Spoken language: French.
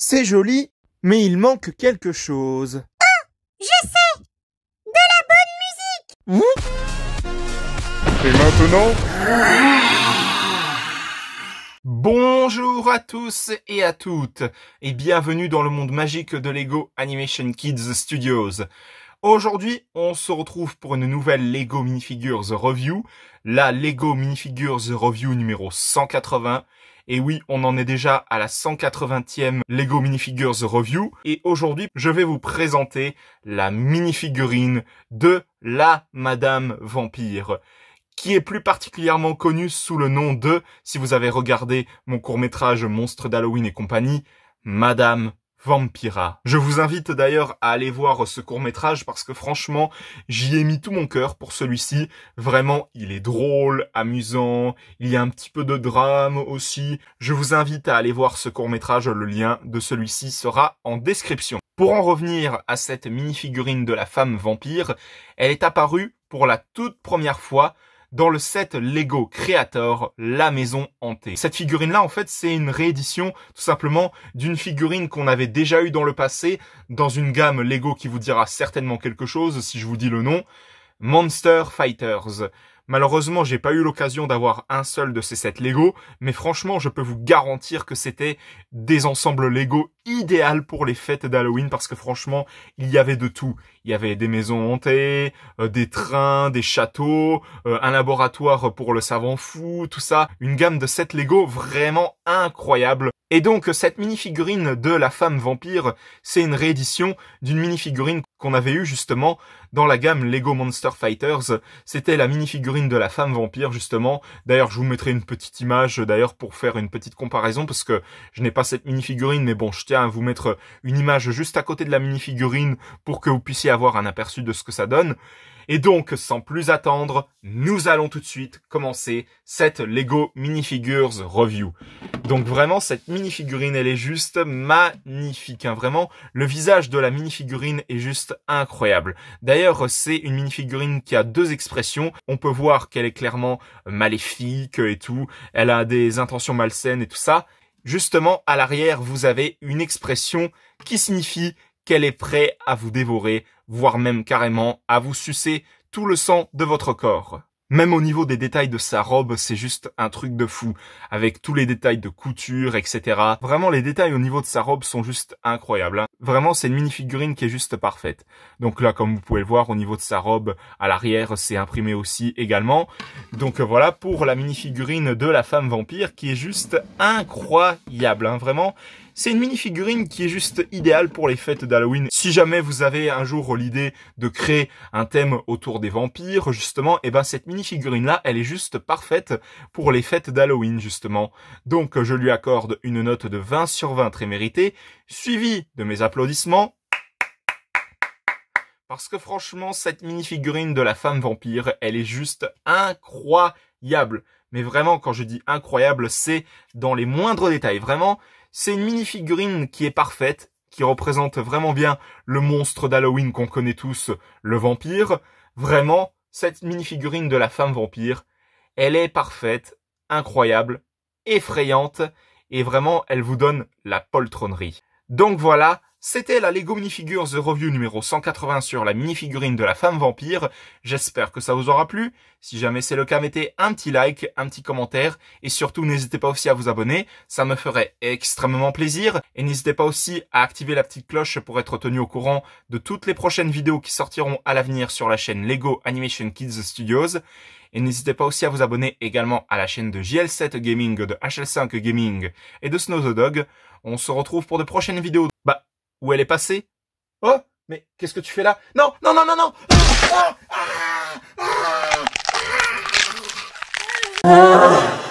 C'est joli, mais il manque quelque chose. Oh, je sais! De la bonne musique! Et maintenant? Bonjour à tous et à toutes, et bienvenue dans le monde magique de Lego Animation Kids Studios. Aujourd'hui, on se retrouve pour une nouvelle Lego Minifigures Review, la Lego Minifigures Review numéro 180. Et oui, on en est déjà à la 180e Lego Minifigures Review. Et aujourd'hui, je vais vous présenter la minifigurine de la Madame Vampire, qui est plus particulièrement connue sous le nom de, si vous avez regardé mon court-métrage Monstres d'Halloween et compagnie, Madame Vampira. Je vous invite d'ailleurs à aller voir ce court-métrage parce que franchement, j'y ai mis tout mon cœur pour celui-ci. Vraiment, il est drôle, amusant, il y a un petit peu de drame aussi. Je vous invite à aller voir ce court-métrage, le lien de celui-ci sera en description. Pour en revenir à cette mini-figurine de la femme vampire, elle est apparue pour la toute première fois dans le set Lego Creator, la maison hantée. Cette figurine-là, en fait, c'est une réédition, tout simplement, d'une figurine qu'on avait déjà eue dans le passé, dans une gamme Lego qui vous dira certainement quelque chose, si je vous dis le nom, Monster Fighters. Malheureusement, j'ai pas eu l'occasion d'avoir un seul de ces sets Lego, mais franchement, je peux vous garantir que c'était des ensembles Lego idéal pour les fêtes d'Halloween parce que franchement, il y avait de tout. Il y avait des maisons hantées, des trains, des châteaux, un laboratoire pour le savant fou, tout ça. Une gamme de sets Lego vraiment incroyable. Et donc, cette mini-figurine de la femme vampire, c'est une réédition d'une mini-figurine qu'on avait eue justement dans la gamme Lego Monster Fighters. C'était la mini-figurine de la femme vampire justement. D'ailleurs, je vous mettrai une petite image d'ailleurs pour faire une petite comparaison parce que je n'ai pas cette mini-figurine, mais bon, je tiens à vous mettre une image juste à côté de la mini-figurine pour que vous puissiez avoir un aperçu de ce que ça donne. Et donc, sans plus attendre, nous allons tout de suite commencer cette Lego Minifigures Review. Donc vraiment, cette minifigurine, elle est juste magnifique, hein. Vraiment, le visage de la minifigurine est juste incroyable. D'ailleurs, c'est une minifigurine qui a deux expressions. On peut voir qu'elle est clairement maléfique et tout. Elle a des intentions malsaines et tout ça. Justement, à l'arrière, vous avez une expression qui signifie qu'elle est prête à vous dévorer, voire même carrément à vous sucer tout le sang de votre corps. Même au niveau des détails de sa robe, c'est juste un truc de fou, avec tous les détails de couture, etc. Vraiment, les détails au niveau de sa robe sont juste incroyables, hein. Vraiment, c'est une mini-figurine qui est juste parfaite. Donc là, comme vous pouvez le voir, au niveau de sa robe, à l'arrière, c'est imprimé aussi également. Donc voilà, pour la mini-figurine de la femme vampire, qui est juste incroyable, hein. Vraiment, c'est une mini-figurine qui est juste idéale pour les fêtes d'Halloween. Si jamais vous avez un jour l'idée de créer un thème autour des vampires, justement, et ben cette mini-figurine-là, elle est juste parfaite pour les fêtes d'Halloween, justement. Donc, je lui accorde une note de 20 sur 20 très méritée, suivie de mes applaudissements. Parce que franchement, cette mini-figurine de la femme vampire, elle est juste incroyable. Mais vraiment, quand je dis incroyable, c'est dans les moindres détails. Vraiment, c'est une mini-figurine qui est parfaite, qui représente vraiment bien le monstre d'Halloween qu'on connaît tous, le vampire. Vraiment, cette mini-figurine de la femme vampire, elle est parfaite, incroyable, effrayante, et vraiment, elle vous donne la poltronnerie. Donc voilà, c'était la Lego Minifigures Review numéro 180 sur la minifigurine de la femme vampire. J'espère que ça vous aura plu. Si jamais c'est le cas, mettez un petit like, un petit commentaire et surtout n'hésitez pas aussi à vous abonner. Ça me ferait extrêmement plaisir. Et n'hésitez pas aussi à activer la petite cloche pour être tenu au courant de toutes les prochaines vidéos qui sortiront à l'avenir sur la chaîne Lego Animation Kids Studios. Et n'hésitez pas aussi à vous abonner également à la chaîne de JL7 Gaming, de HL5 Gaming et de Snow the Dog. On se retrouve pour de prochaines vidéos. Bah, où elle est passée? Oh, mais qu'est-ce que tu fais là? Non, non, non, non, non! Ah, ah, ah, ah, ah.